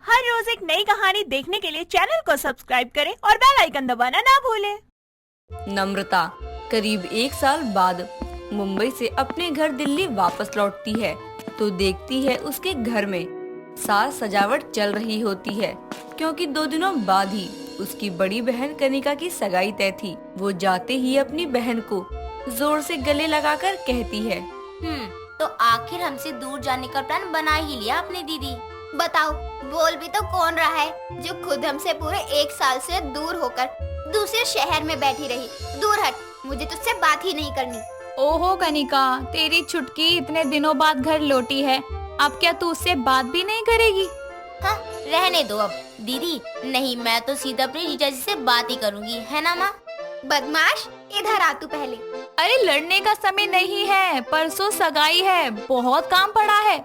हर रोज एक नई कहानी देखने के लिए चैनल को सब्सक्राइब करें और बेल आइकन दबाना ना भूलें। नम्रता करीब 1 साल बाद मुंबई से अपने घर दिल्ली वापस लौटती है तो देखती है उसके घर में साज सजावट चल रही होती है, क्योंकि 2 दिनों बाद ही उसकी बड़ी बहन कनिका की सगाई तय थी। वो जाते ही अपनी बहन को जोर से गले लगाकर कहती है, तो आखिर हमसे दूर जाने का प्लान बना ही लिया आपने दीदी। बताओ, बोल भी तो कौन रहा है जो खुद हमसे पूरे 1 साल से दूर होकर दूसरे शहर में बैठी रही। दूर हट, मुझे तुझसे बात ही नहीं करनी। ओहो कनिका, तेरी छुटकी इतने दिनों बाद घर लौटी है, अब क्या तू उससे बात भी नहीं करेगी? हाँ, रहने दो अब दीदी। नहीं, मैं तो सीधा अपने जीजा जी से बात ही करूँगी, है ना माँ? बदमाश, इधर आ तू पहले। अरे लड़ने का समय नहीं है, परसों सगाई है, बहुत काम पड़ा है।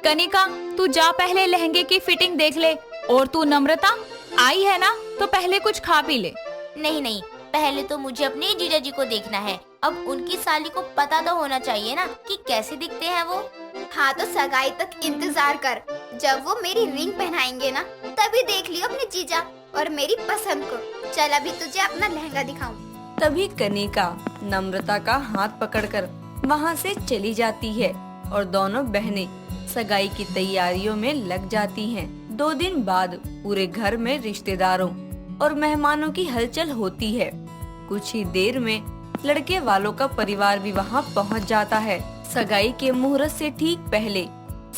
कनिका, तू जा पहले लहंगे की फिटिंग देख ले। और तू नम्रता, आई है ना तो पहले कुछ खा पी ले। नहीं नहीं, पहले तो मुझे अपने जीजा जी को देखना है। अब उनकी साली को पता तो होना चाहिए ना कि कैसे दिखते हैं वो। हाँ, तो सगाई तक इंतजार कर। जब वो मेरी रिंग पहनाएंगे ना, तभी देख लियो अपने जीजा और मेरी पसंद को। चल अभी तुझे अपना लहंगा दिखाऊं। तभी कनिका नम्रता का हाथ पकड़कर वहाँ से चली जाती है और दोनों बहनें सगाई की तैयारियों में लग जाती हैं। 2 दिन बाद पूरे घर में रिश्तेदारों और मेहमानों की हलचल होती है। कुछ ही देर में लड़के वालों का परिवार भी वहाँ पहुँच जाता है। सगाई के मुहूर्त से ठीक पहले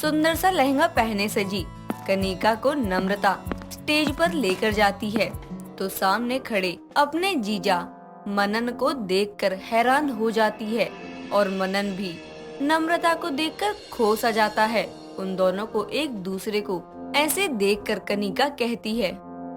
सुंदर सा लहंगा पहने सजी कनिका को नम्रता स्टेज पर लेकर जाती है तो सामने खड़े अपने जीजा मनन को देखकर हैरान हो जाती है और मनन भी नम्रता को देखकर खो सा जाता है। उन दोनों को एक दूसरे को ऐसे देखकर कनिका कहती है,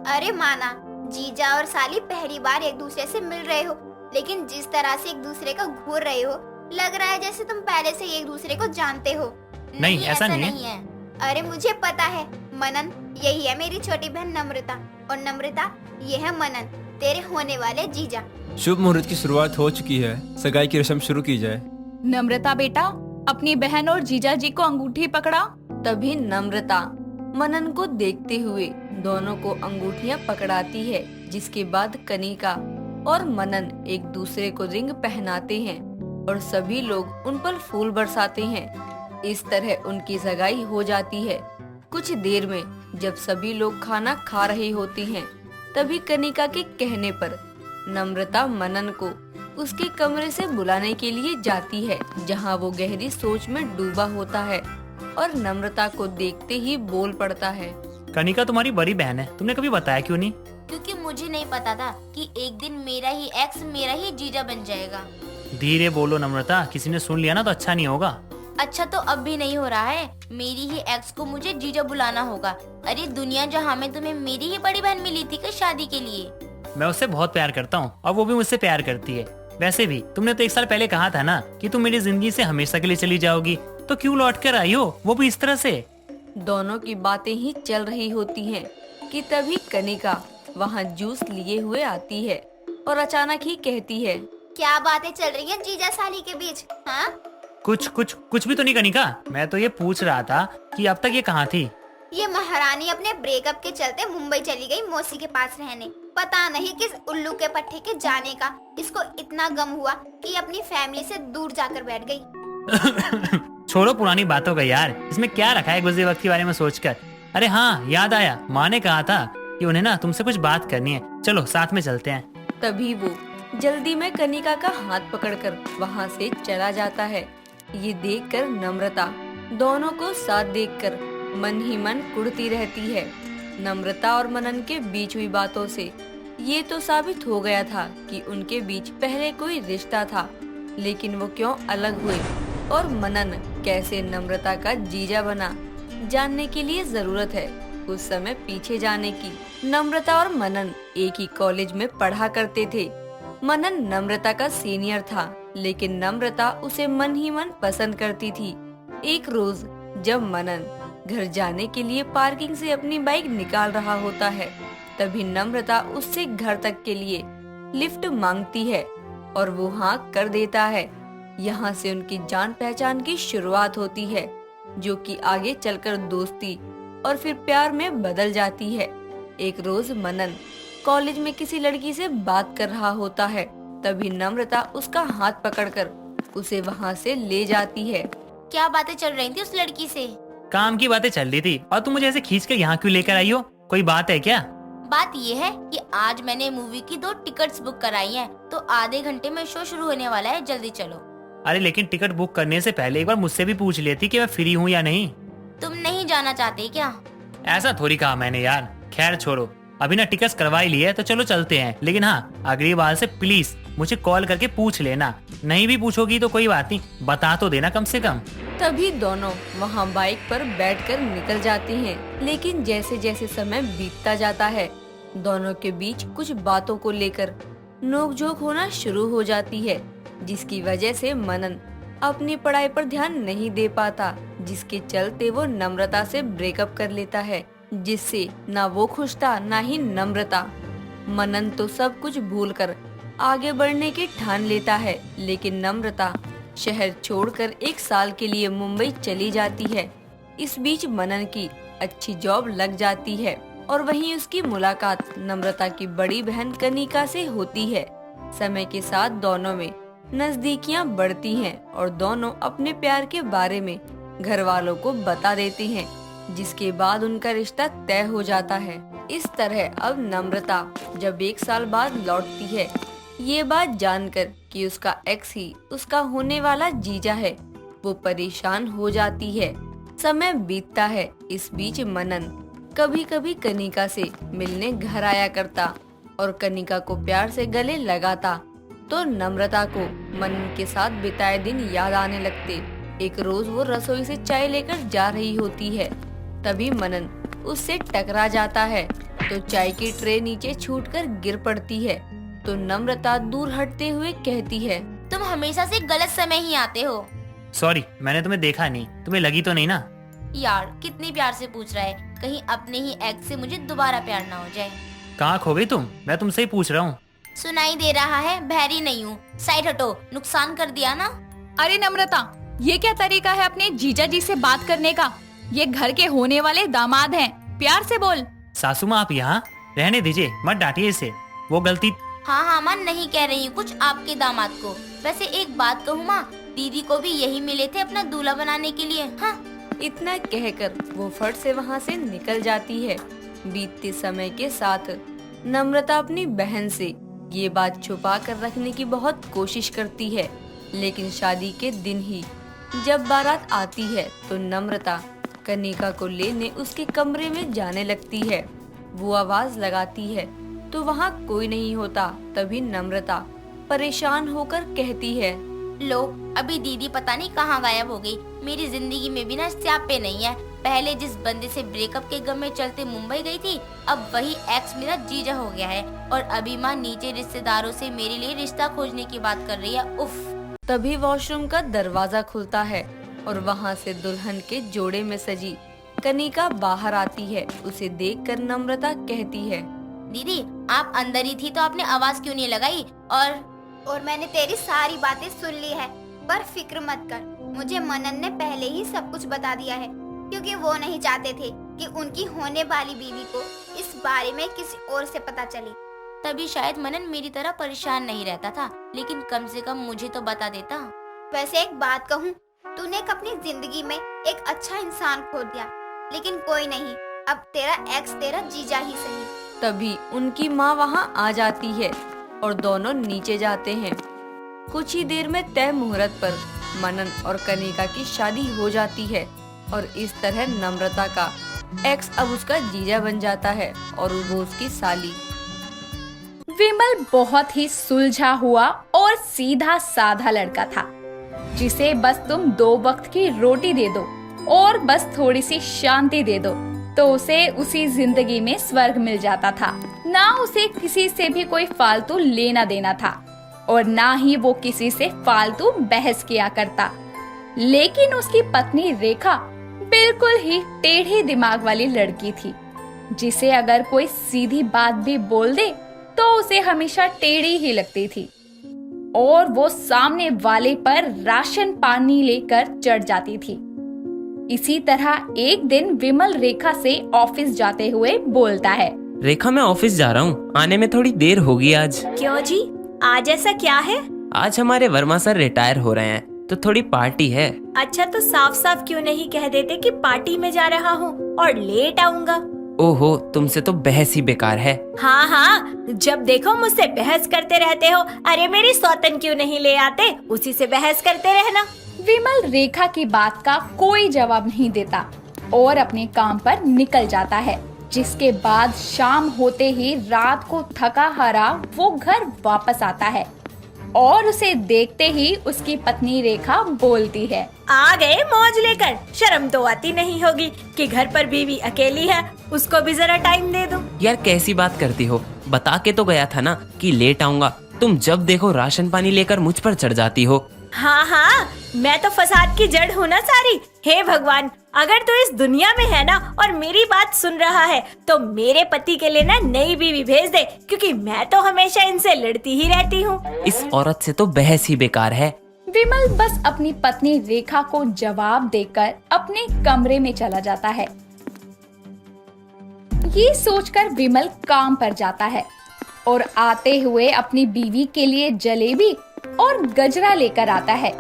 अरे माना, जीजा और साली पहली बार एक दूसरे से मिल रहे हो, लेकिन जिस तरह से एक दूसरे को घूर रहे हो, लग रहा है जैसे तुम पहले से एक दूसरे को जानते हो। नहीं, ऐसा नहीं है। अरे मुझे पता है मनन, यही है मेरी छोटी बहन नम्रता, और नम्रता ये है मनन, तेरे होने वाले जीजा। शुभ मुहूर्त की शुरुआत हो चुकी है, सगाई की रस्म शुरू की जाए। नम्रता बेटा, अपनी बहन और जीजा जी को अंगूठी पकड़ा। तभी नम्रता मनन को देखते हुए दोनों को अंगूठियां पकड़ाती है, जिसके बाद कनिका और मनन एक दूसरे को रिंग पहनाते हैं और सभी लोग उन पर फूल बरसाते हैं। इस तरह उनकी सगाई हो जाती है। कुछ देर में जब सभी लोग खाना खा रहे होते हैं, तभी कनिका के कहने पर नम्रता मनन को उसके कमरे से बुलाने के लिए जाती है, जहां वो गहरी सोच में डूबा होता है और नम्रता को देखते ही बोल पड़ता है, कनिका तुम्हारी बड़ी बहन है, तुमने कभी बताया क्यों नहीं? क्योंकि मुझे नहीं पता था कि एक दिन मेरा ही एक्स मेरा ही जीजा बन जाएगा। धीरे बोलो नम्रता, किसी ने सुन लिया ना तो अच्छा नहीं होगा। अच्छा तो अब भी नहीं हो रहा है, मेरी ही एक्स को मुझे जीजा बुलाना होगा। अरे दुनिया जहाँ में तुम्हें मेरी ही बड़ी बहन मिली थी क्या शादी के लिए? मैं उससे बहुत प्यार करता हूँ और वो भी मुझसे प्यार करती है। वैसे भी तुमने तो 1 साल पहले कहा था ना कि तुम मेरी जिंदगी से हमेशा के लिए चली जाओगी, तो क्यों लौट कर आई हो, वो भी इस तरह से? दोनों की बातें ही चल रही होती हैं कि तभी कनिका वहाँ जूस लिए हुए आती है और अचानक ही कहती है, क्या बातें चल रही हैं जीजा साली के बीच? हाँ, कुछ भी तो नहीं कनिका, मैं तो ये पूछ रहा था कि अब तक ये कहाँ थी? ये महारानी अपने ब्रेकअप के चलते मुंबई चली गई मौसी के पास रहने। पता नहीं किस उल्लू के पट्टे के जाने का इसको इतना गम हुआ कि अपनी फैमिली से दूर जाकर बैठ गई। छोड़ो पुरानी बातों का यार, इसमें क्या रखा है गुजरे वक्त के बारे में सोचकर। अरे हाँ, याद आया, माँ ने कहा था कि उन्हें ना तुमसे कुछ बात करनी है, चलो साथ में चलते हैं। तभी वो जल्दी में कनिका का हाथ पकड़कर वहाँ से चला जाता है। ये देखकर नम्रता दोनों को साथ देखकर मन ही मन कुढ़ती रहती है। नम्रता और मनन के बीच हुई बातों से ये तो साबित हो गया था कि उनके बीच पहले कोई रिश्ता था, लेकिन वो क्यों अलग हुए और मनन कैसे नम्रता का जीजा बना, जानने के लिए जरूरत है कुछ समय पीछे जाने की। नम्रता और मनन एक ही कॉलेज में पढ़ा करते थे। मनन नम्रता का सीनियर था, लेकिन नम्रता उसे मन ही मन पसंद करती थी। एक रोज जब मनन घर जाने के लिए पार्किंग से अपनी बाइक निकाल रहा होता है, तभी नम्रता उससे घर तक के लिए लिफ्ट मांगती है और वो हाँ कर देता है। यहाँ से उनकी जान पहचान की शुरुआत होती है, जो कि आगे चलकर दोस्ती और फिर प्यार में बदल जाती है। एक रोज मनन कॉलेज में किसी लड़की से बात कर रहा होता है, तभी नम्रता उसका हाथ पकड़कर उसे वहाँ से ले जाती है। क्या बातें चल रही थी उस लड़की से? काम की बातें चल रही थी और तुम मुझे ऐसे खींच कर यहाँ क्यों लेकर आई हो? कोई बात है क्या? बात ये है कि आज मैंने मूवी की 2 टिकट्स बुक कराई हैं, तो आधे घंटे में शो शुरू होने वाला है, जल्दी चलो। अरे लेकिन टिकट बुक करने से पहले एक बार मुझसे भी पूछ लेती कि मैं फ्री हूँ या नहीं। तुम नहीं जाना चाहते क्या? ऐसा थोड़ी कहा मैंने यार। खैर छोड़ो, अभी ना टिकट्स करवाई ली है तो चलो चलते हैं। लेकिन हाँ, अगली बार से प्लीज मुझे कॉल करके पूछ लेना। नहीं भी पूछोगी तो कोई बात नहीं, बता तो देना कम से कम। तभी दोनों वहाँ बाइक पर बैठकर निकल जाते हैं। लेकिन जैसे जैसे समय बीतता जाता है, दोनों के बीच कुछ बातों को लेकर नोकझोंक होना शुरू हो जाती है, जिसकी वजह से मनन अपनी पढ़ाई पर ध्यान नहीं दे पाता, जिसके चलते वो नम्रता से ब्रेकअप कर लेता है, जिससे ना वो खुश था ना ही नम्रता। मनन तो सब कुछ भूलकर आगे बढ़ने की ठान लेता है, लेकिन नम्रता शहर छोड़कर 1 साल के लिए मुंबई चली जाती है। इस बीच मनन की अच्छी जॉब लग जाती है और वहीं उसकी मुलाकात नम्रता की बड़ी बहन कनिका से होती है। समय के साथ दोनों में नजदीकियां बढ़ती हैं और दोनों अपने प्यार के बारे में घर वालों को बता देते हैं, जिसके बाद उनका रिश्ता तय हो जाता है। इस तरह अब नम्रता जब 1 साल बाद लौटती है, ये बात जानकर कि उसका एक्स ही उसका होने वाला जीजा है, वो परेशान हो जाती है। समय बीतता है। इस बीच मनन कभी कभी कनिका से मिलने घर आया करता और कनिका को प्यार से गले लगाता, तो नम्रता को मनन के साथ बिताए दिन याद आने लगते। एक रोज वो रसोई से चाय लेकर जा रही होती है, तभी मनन उससे टकरा जाता है तो चाय की ट्रे नीचे छूटकर गिर पड़ती है। तो नम्रता दूर हटते हुए कहती है, तुम हमेशा से गलत समय ही आते हो। सॉरी, मैंने तुम्हें देखा नहीं। तुम्हें लगी तो नहीं ना? यार कितने प्यार से पूछ रहा है, कहीं अपने ही एक्स से मुझे दोबारा प्यार ना हो जाए। कहाँ खो गई तुम? मैं तुमसे ही पूछ रहा हूँ। सुनाई दे रहा है, बहरी नहीं हूँ। साइड हटो, नुकसान कर दिया ना। अरे नम्रता, ये क्या तरीका है अपने जीजा जी से बात करने का? ये घर के होने वाले दामाद हैं, प्यार से बोल। सासू माँ आप यहाँ रहने दीजिए, मत डांटिए इसे। वो गलती। हाँ माँ, नहीं कह रही हूँ कुछ आपके दामाद को। वैसे एक बात कहूँ माँ, दीदी को भी यही मिले थे अपना दूल्हा बनाने के लिए। हाँ। इतना कहकर वो फट से वहाँ से निकल जाती है। बीतते समय के साथ नम्रता अपनी बहन से ये बात छुपा कर रखने की बहुत कोशिश करती है, लेकिन शादी के दिन ही जब बारात आती है तो नम्रता कनिका को लेने उसके कमरे में जाने लगती है। वो आवाज लगाती है तो वहाँ कोई नहीं होता। तभी नम्रता परेशान होकर कहती है, लो, अभी दीदी पता नहीं कहाँ गायब हो गई। मेरी जिंदगी में भी ना स्यापे नहीं है। पहले जिस बंदे से ब्रेकअप के गम में चलते मुंबई गई थी, अब वही एक्स मेरा जीजा हो गया है। और अभी माँ नीचे रिश्तेदारों से मेरे लिए रिश्ता खोजने की बात कर रही है। उफ। तभी वॉशरूम का दरवाजा खुलता है और वहाँ से दुल्हन के जोड़े में सजी कनिका बाहर आती है। उसे देखकर नम्रता कहती है, दीदी आप अंदर ही थी तो आपने आवाज क्यों नहीं लगाई? और मैंने तेरी सारी बातें सुन ली है, पर फिक्र मत कर। मुझे मनन ने पहले ही सब कुछ बता दिया है, क्योंकि वो नहीं चाहते थे कि उनकी होने वाली बीवी को इस बारे में किसी और से पता चले। तभी शायद मनन मेरी तरह परेशान नहीं रहता था, लेकिन कम से कम मुझे तो बता देता। वैसे एक बात कहूँ, तूने अपनी जिंदगी में एक अच्छा इंसान खो दिया, लेकिन कोई नहीं, अब तेरा एक्स तेरा जीजा ही सही। तभी उनकी माँ वहाँ आ जाती है और दोनों नीचे जाते हैं। कुछ ही देर में तय मुहूर्त पर मनन और कनिका की शादी हो जाती है और इस तरह नम्रता का एक्स अब उसका जीजा बन जाता है और वो उसकी साली। विमल बहुत ही सुलझा हुआ और सीधा साधा लड़का था, जिसे बस तुम 2 वक्त की रोटी दे दो और बस थोड़ी सी शांति दे दो तो उसे उसी जिंदगी में स्वर्ग मिल जाता था। ना उसे किसी से भी कोई फालतू लेना देना था और ना ही वो किसी से फालतू बहस किया करता। लेकिन उसकी पत्नी रेखा बिल्कुल ही टेढ़े दिमाग वाली लड़की थी, जिसे अगर कोई सीधी बात भी बोल दे तो उसे हमेशा टेढ़ी ही लगती थी और वो सामने वाले पर राशन पानी लेकर चढ़ जाती थी। इसी तरह एक दिन विमल रेखा से ऑफिस जाते हुए बोलता है। रेखा, मैं ऑफिस जा रहा हूँ, आने में थोड़ी देर होगी आज। क्यों जी, आज ऐसा क्या है? आज हमारे वर्मा सर रिटायर हो रहे हैं तो थोड़ी पार्टी है। अच्छा, तो साफ साफ क्यों नहीं कह देते कि पार्टी में जा रहा हूँ और लेट आऊंगा? ओहो, तुमसे तो बहस ही बेकार है। हाँ हाँ, जब देखो मुझसे बहस करते रहते हो। अरे मेरी सौतन क्यों नहीं ले आते, उसी से बहस करते रहना। विमल रेखा की बात का कोई जवाब नहीं देता और अपने काम पर निकल जाता है। जिसके बाद शाम होते ही रात को थका हारा वो घर वापस आता है और उसे देखते ही उसकी पत्नी रेखा बोलती है, आ गए मौज लेकर। शर्म तो आती नहीं होगी कि घर पर बीवी अकेली है, उसको भी जरा टाइम दे दो। यार कैसी बात करती हो, बता के तो गया था ना कि लेट आऊंगा। तुम जब देखो राशन पानी लेकर मुझ पर चढ़ जाती हो। हाँ हाँ, मैं तो फसाद की जड़ हूँ ना सारी। हे भगवान, अगर तू इस दुनिया में है ना और मेरी बात सुन रहा है तो मेरे पति के लिए ना नई बीवी भेज दे, क्योंकि मैं तो हमेशा इनसे लड़ती ही रहती हूँ। इस औरत से तो बहस ही बेकार है। विमल बस अपनी पत्नी रेखा को जवाब देकर अपने कमरे में चला जाता है। ये सोचकर विमल काम पर जाता है और आते हुए अपनी बीवी के लिए जलेबी और गजरा लेकर आता है।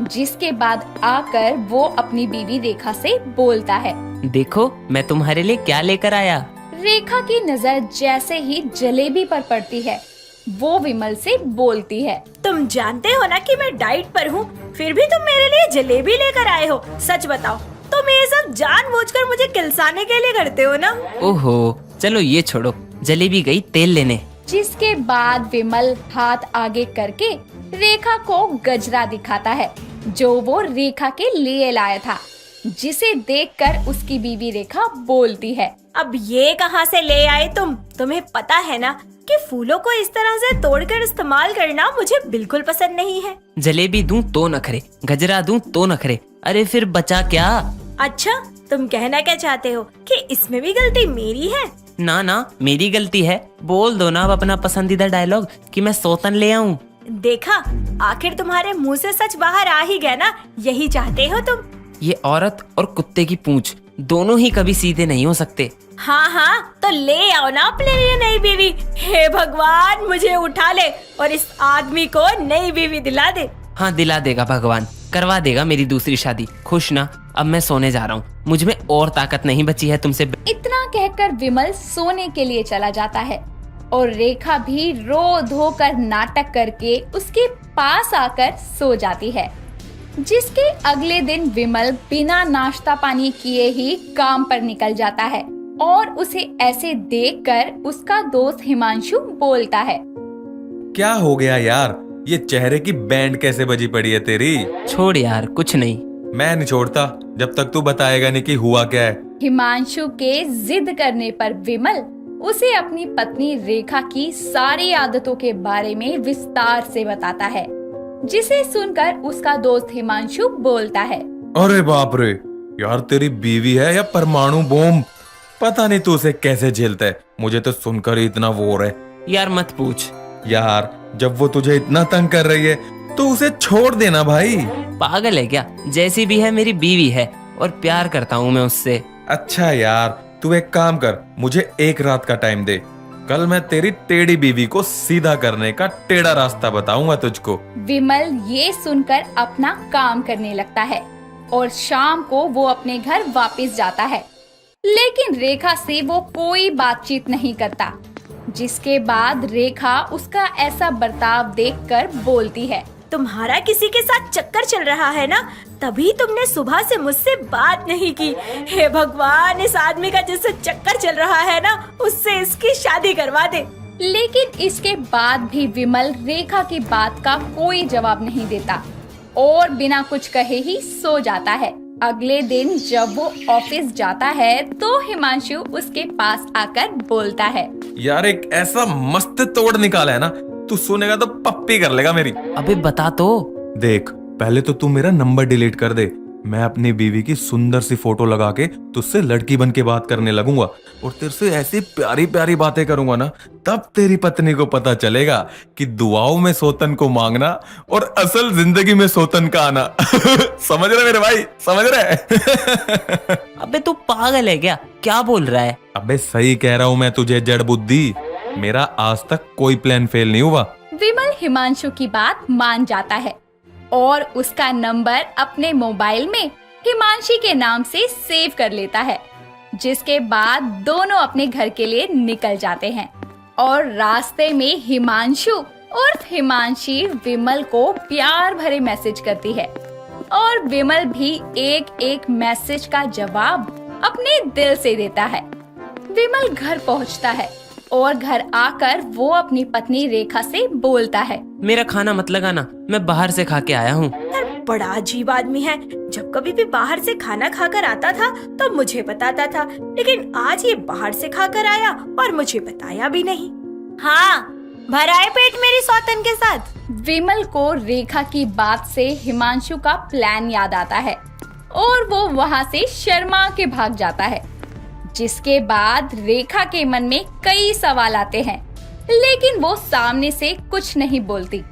जिसके बाद आकर वो अपनी बीवी रेखा से बोलता है, देखो मैं तुम्हारे लिए क्या लेकर आया। रेखा की नजर जैसे ही जलेबी पर पड़ती है वो विमल से बोलती है, तुम जानते हो ना कि मैं डाइट पर हूँ, फिर भी तुम मेरे लिए जलेबी लेकर आए हो। सच बताओ, तुम ये सब जानबूझकर मुझे किलसाने के लिए करते हो ना? ओहो, चलो ये छोड़ो, जलेबी गई तेल लेने। जिसके बाद विमल हाथ आगे करके रेखा को गजरा दिखाता है जो वो रेखा के लिए लाया था। जिसे देखकर उसकी बीवी रेखा बोलती है, अब ये कहाँ से ले आए तुम? तुम्हें पता है ना कि फूलों को इस तरह से तोड़कर इस्तेमाल करना मुझे बिल्कुल पसंद नहीं है। जलेबी दूं तो नखरे, गजरा दूं तो नखरे, अरे फिर बचा क्या? अच्छा, तुम कहना क्या चाहते हो कि इसमें भी गलती मेरी है? ना ना, मेरी गलती है। बोल दो ना अब अपना पसंदीदा डायलॉग कि मैं सौतन ले आऊं। देखा, आखिर तुम्हारे मुंह से सच बाहर आ ही गया ना। यही चाहते हो तुम? ये औरत और कुत्ते की पूंछ दोनों ही कभी सीधे नहीं हो सकते। हाँ हाँ, तो ले आओ ना अपने लिए नई बीवी। हे भगवान, मुझे उठा ले और इस आदमी को नई बीवी दिला दे। हाँ, दिला देगा भगवान, करवा देगा मेरी दूसरी शादी। खुश ना? अब मैं सोने जा रहा हूँ, मुझ में और ताकत नहीं बची है तुमसे। इतना कहकर विमल सोने के लिए चला जाता है और रेखा भी रो धो कर नाटक करके उसके पास आकर सो जाती है। जिसके अगले दिन विमल बिना नाश्ता पानी किए ही काम पर निकल जाता है और उसे ऐसे देखकर उसका दोस्त हिमांशु बोलता है, क्या हो गया यार, ये चेहरे की बैंड कैसे बजी पड़ी है तेरी? छोड़ यार, कुछ नहीं। मैं नहीं छोड़ता जब तक तू बताएगा नहीं कि हुआ क्या है। हिमांशु के जिद करने पर विमल उसे अपनी पत्नी रेखा की सारी आदतों के बारे में विस्तार से बताता है। जिसे सुनकर उसका दोस्त हिमांशु बोलता है, अरे बाप रे यार, तेरी बीवी है या परमाणु बॉम्ब? पता नहीं तू उसे कैसे झेलता है, मुझे तो सुनकर ही इतना वो हो रहा है। यार मत पूछ। यार जब वो तुझे इतना तंग कर रही है तो उसे छोड़ देना भाई। पागल है क्या? जैसी भी है मेरी बीवी है और प्यार करता हूँ मैं उससे। अच्छा यार, तू एक काम कर, मुझे एक रात का टाइम दे। कल मैं तेरी टेढ़ी बीवी को सीधा करने का टेढ़ा रास्ता बताऊंगा तुझको। विमल ये सुनकर अपना काम करने लगता है और शाम को वो अपने घर वापस जाता है। लेकिन रेखा से वो कोई बातचीत नहीं करता। जिसके बाद रेखा उसका ऐसा बर्ताव देखकर बोलती है, तुम्हारा किसी के साथ चक्कर चल रहा है ना, तभी तुमने सुबह से मुझसे बात नहीं की। हे भगवान, इस आदमी का जिससे चक्कर चल रहा है ना, उससे इसकी शादी करवा दे। लेकिन इसके बाद भी विमल रेखा की बात का कोई जवाब नहीं देता और बिना कुछ कहे ही सो जाता है। अगले दिन जब वो ऑफिस जाता है तो हिमांशु उसके पास आकर बोलता है, यार एक ऐसा मस्त तोड़ निकाला है ना, तू सुनेगा तो पप्पी कर लेगा मेरी। अबे बता तो। देख, पहले तो तू मेरा नंबर डिलीट कर दे। मैं अपनी बीवी की सुंदर सी फोटो लगा के तुझसे लड़की बन के बात करने लगूंगा और तेरे से ऐसी प्यारी प्यारी बातें करूंगा ना, तब तेरी पत्नी को पता चलेगा कि दुआओं में सोतन को मांगना और असल जिंदगी में सोतन का आना। समझ रहे मेरे भाई, समझ रहे? अबे तू पागल है क्या बोल रहा है? अबे सही कह रहा हूं मैं तुझे जड़ बुद्धि। मेरा आज तक कोई प्लान फेल नहीं हुआ। विमल हिमांशु की बात मान जाता है और उसका नंबर अपने मोबाइल में हिमांशी के नाम से सेव कर लेता है, जिसके बाद दोनों अपने घर के लिए निकल जाते हैं और रास्ते में हिमांशु और हिमांशी विमल को प्यार भरे मैसेज करती है और विमल भी एक एक मैसेज का जवाब अपने दिल से देता है। विमल घर पहुंचता है और घर आकर वो अपनी पत्नी रेखा से बोलता है, मेरा खाना मत लगाना, मैं बाहर से खा के आया हूँ। यार बड़ा अजीब आदमी है। जब कभी भी बाहर से खाना खाकर आता था तो मुझे बताता था, लेकिन आज ये बाहर से खाकर आया और मुझे बताया भी नहीं। हाँ, भराए पेट मेरी सौतन के साथ। विमल को रेखा की बात से हिमांशु का प्लान याद आता है और वो वहाँ से शर्मा के भाग जाता है, जिसके बाद रेखा के मन में कई सवाल आते हैं, लेकिन वो सामने से कुछ नहीं बोलती।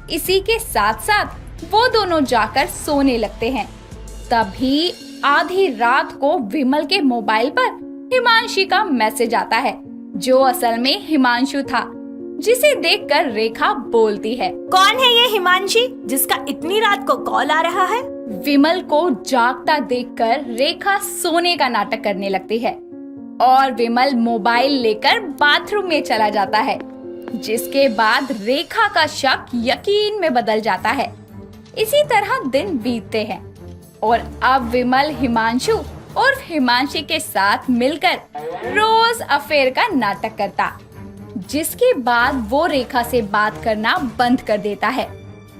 इसी के साथ साथ वो दोनों जाकर सोने लगते हैं। तभी आधी रात को विमल के मोबाइल पर हिमांशी का मैसेज आता है, जो असल में हिमांशु था, जिसे देखकर रेखा बोलती है, कौन है ये हिमांशी जिसका इतनी रात को कॉल आ रहा है? विमल को जागता देखकर रेखा सोने का नाटक करने लगती है और विमल मोबाइल लेकर बाथरूम में चला जाता है, जिसके बाद रेखा का शक यकीन में बदल जाता है। इसी तरह दिन बीतते हैं और अब विमल हिमांशु और हिमांशी के साथ मिलकर रोज अफेयर का नाटक करता, जिसके बाद वो रेखा से बात करना बंद कर देता है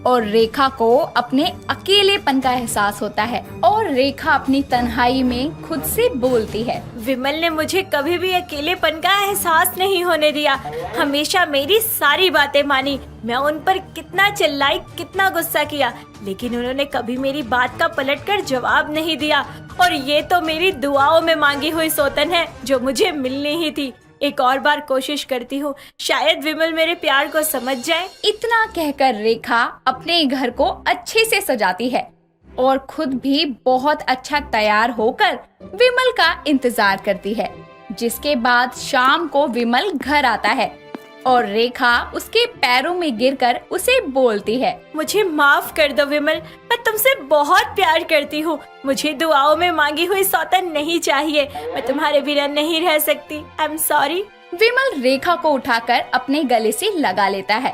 और रेखा को अपने अकेलेपन का एहसास होता है और रेखा अपनी तन्हाई में खुद से बोलती है, विमल ने मुझे कभी भी अकेलेपन का एहसास नहीं होने दिया। हमेशा मेरी सारी बातें मानी। मैं उन पर कितना चिल्लाई, कितना गुस्सा किया, लेकिन उन्होंने कभी मेरी बात का पलटकर जवाब नहीं दिया। और ये तो मेरी दुआओं में मांगी हुई सौतन है जो मुझे मिलनी ही थी। एक और बार कोशिश करती हूँ, शायद विमल मेरे प्यार को समझ जाए। इतना कहकर रेखा अपने घर को अच्छे से सजाती है और खुद भी बहुत अच्छा तैयार होकर विमल का इंतजार करती है, जिसके बाद शाम को विमल घर आता है और रेखा उसके पैरों में गिरकर उसे बोलती है, मुझे माफ कर दो विमल, मैं तुमसे बहुत प्यार करती हूँ। मुझे दुआओं में मांगी हुई सौतन नहीं चाहिए। मैं तुम्हारे बिना नहीं रह सकती। I am sorry. विमल रेखा को उठाकर अपने गले से लगा लेता है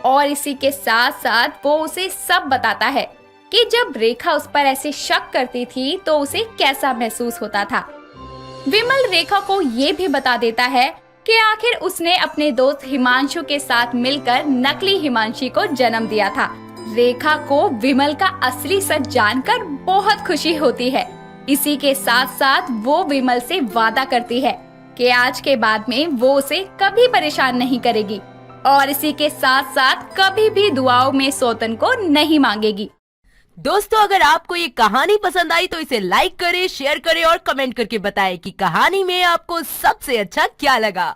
और इसी के साथ साथ वो उसे सब बताता है कि जब रेखा उस पर ऐसे शक करती थी तो उसे कैसा महसूस होता था। विमल रेखा को ये भी बता देता है कि आखिर उसने अपने दोस्त हिमांशु के साथ मिलकर नकली हिमांशी को जन्म दिया था। रेखा को विमल का असली सच जानकर बहुत खुशी होती है। इसी के साथ साथ वो विमल से वादा करती है कि आज के बाद में वो उसे कभी परेशान नहीं करेगी और इसी के साथ साथ कभी भी दुआओं में सौतन को नहीं मांगेगी। दोस्तों, अगर आपको ये कहानी पसंद आई तो इसे लाइक करें, शेयर करें और कमेंट करके बताएं कि कहानी में आपको सबसे अच्छा क्या लगा।